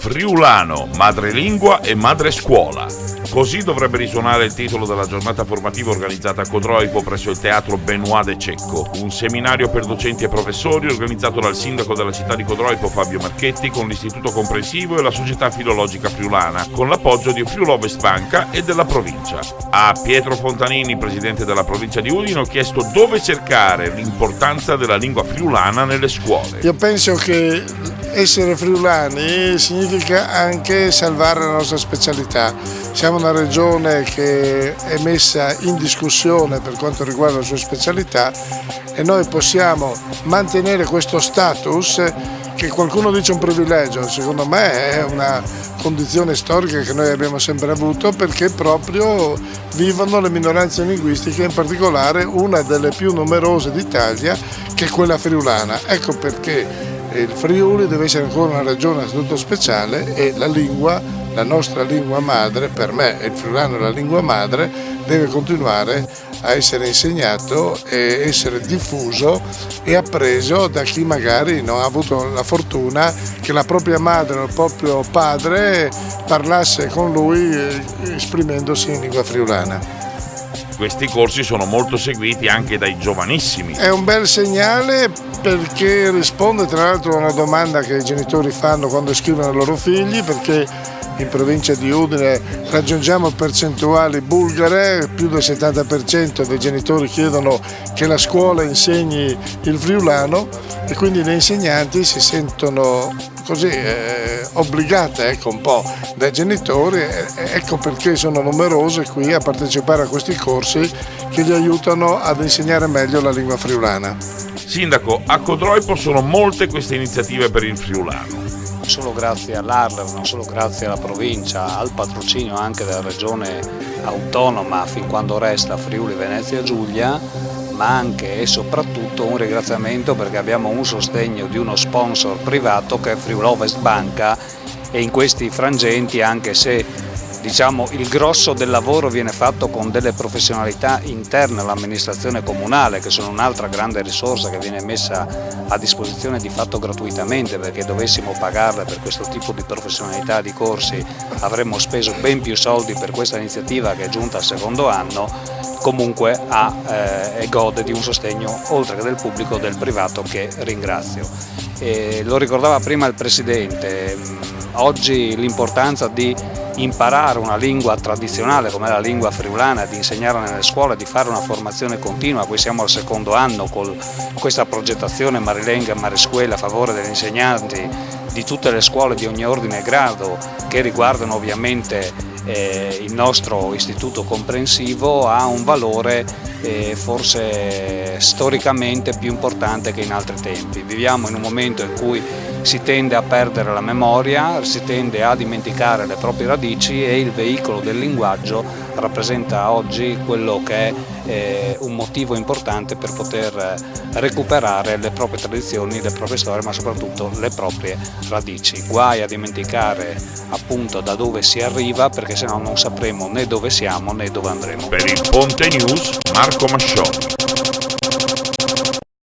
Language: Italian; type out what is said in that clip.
Friulano, madrelingua e madre scuola. Così dovrebbe risuonare il titolo della giornata formativa organizzata a Codroipo presso il Teatro Benoît de Cecco, un seminario per docenti e professori organizzato dal sindaco della città di Codroipo Fabio Marchetti con l'Istituto Comprensivo e la Società Filologica Friulana, con l'appoggio di Friulo-Ovest Banca e della provincia. A Pietro Fontanini, presidente della provincia di Udine, ho chiesto dove cercare l'importanza della lingua friulana nelle scuole. Io penso che essere friulani significa anche salvare la nostra specialità. Siamo una regione che è messa in discussione per quanto riguarda la sua specialità e noi possiamo mantenere questo status che qualcuno dice un privilegio, secondo me è una condizione storica che noi abbiamo sempre avuto perché proprio vivono le minoranze linguistiche, in particolare una delle più numerose d'Italia che è quella friulana. Ecco perché il Friuli deve essere ancora una regione a statuto speciale e la lingua, la nostra lingua madre, per me il friulano è la lingua madre, deve continuare a essere insegnato e essere diffuso e appreso da chi magari non ha avuto la fortuna che la propria madre o il proprio padre parlasse con lui esprimendosi in lingua friulana. Questi corsi sono molto seguiti anche dai giovanissimi. È un bel segnale perché risponde tra l'altro a una domanda che i genitori fanno quando iscrivono i loro figli, perché in provincia di Udine raggiungiamo percentuali bulgare, più del 70% dei genitori chiedono che la scuola insegni il friulano e quindi le insegnanti si sentono così obbligate un po' dai genitori, ecco perché sono numerose qui a partecipare a questi corsi che li aiutano ad insegnare meglio la lingua friulana. Sindaco, a Codroipo sono molte queste iniziative per il friulano. Solo grazie all'ARLER, non solo grazie alla provincia, al patrocinio anche della regione autonoma fin quando resta Friuli Venezia Giulia, ma anche e soprattutto un ringraziamento perché abbiamo un sostegno di uno sponsor privato che è Friulo-Ovest Banca e in questi frangenti, anche se diciamo il grosso del lavoro viene fatto con delle professionalità interne all'amministrazione comunale che sono un'altra grande risorsa che viene messa a disposizione di fatto gratuitamente, perché dovessimo pagarle per questo tipo di professionalità di corsi avremmo speso ben più soldi per questa iniziativa che è giunta al secondo anno. Comunque ha e gode di un sostegno oltre che del pubblico del privato che ringrazio. Lo ricordava prima il Presidente, oggi l'importanza di imparare una lingua tradizionale come la lingua friulana, di insegnarla nelle scuole, di fare una formazione continua. Qui siamo al secondo anno con questa progettazione Marilenga e Mariscuela a favore degli insegnanti di tutte le scuole di ogni ordine e grado che riguardano ovviamente il nostro istituto comprensivo, ha un valore forse storicamente più importante che in altri tempi. Viviamo in un momento in cui si tende a perdere la memoria, si tende a dimenticare le proprie radici e il veicolo del linguaggio rappresenta oggi quello che è un motivo importante per poter recuperare le proprie tradizioni, le proprie storie, ma soprattutto le proprie radici. Guai a dimenticare appunto da dove si arriva, perché sennò non sapremo né dove siamo né dove andremo. Per il Ponte News, Marco Mascioni.